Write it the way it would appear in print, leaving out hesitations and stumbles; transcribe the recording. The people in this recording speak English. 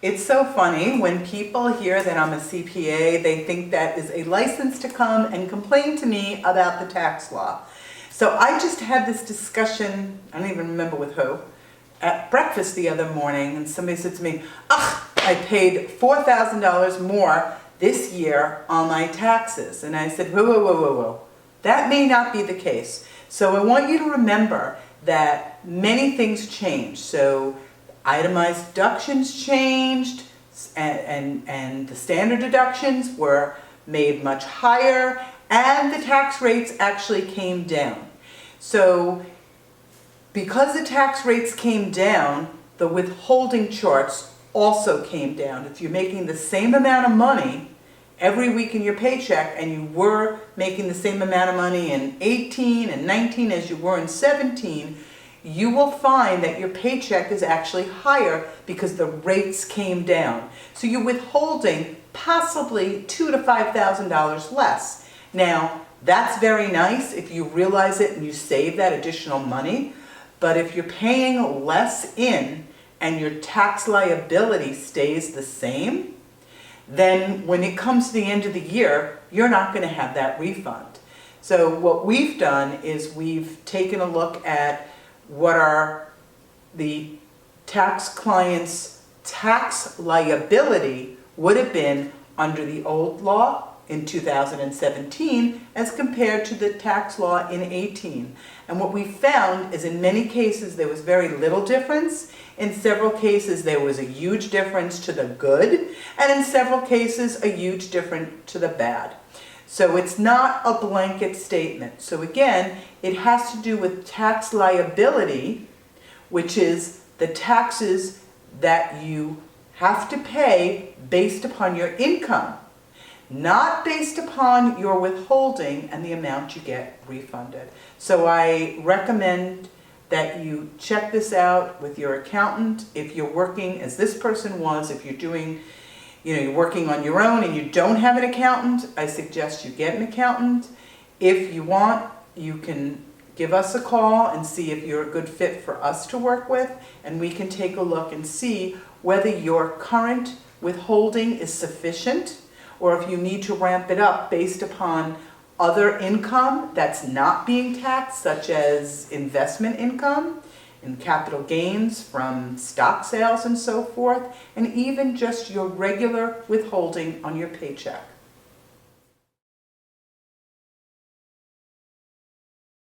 It's so funny when people hear that I'm a CPA, they think that is a license to come and complain to me about the tax law. So I just had this discussion, I don't even remember with who, at breakfast the other morning, and somebody said to me, I paid $4,000 more this year on my taxes. And I said, whoa. That may not be the case. So I want you to remember that many things change. So itemized deductions changed, and the standard deductions were made much higher, and the tax rates actually came down. So because the tax rates came down, the withholding charts also came down. If you're making the same amount of money every week in your paycheck, and you were making the same amount of money in 18 and 19 as you were in 17, you will find that your paycheck is actually higher because the rates came down. So you're withholding possibly $2,000 to $5,000 less. Now, that's very nice if you realize it and you save that additional money. But if you're paying less in and your tax liability stays the same, then when it comes to the end of the year, you're not going to have that refund. So what we've done is we've taken a look at what are the tax client's tax liability would have been under the old law in 2017 as compared to the tax law in 18. And what we found is in many cases there was very little difference. In several cases there was a huge difference to the good, and in several cases a huge difference to the bad. So it's not a blanket statement. So again, it has to do with tax liability, which is the taxes that you have to pay based upon your income, not based upon your withholding and the amount you get refunded. So I recommend that you check this out with your accountant. If you're working as this person was, if you're doing, you're working on your own and you don't have an accountant, I suggest you get an accountant. If you want, you can give us a call and see if you're a good fit for us to work with, and we can take a look and see whether your current withholding is sufficient or if you need to ramp it up based upon other income that's not being taxed, such as investment income and capital gains from stock sales and so forth, and even just your regular withholding on your paycheck.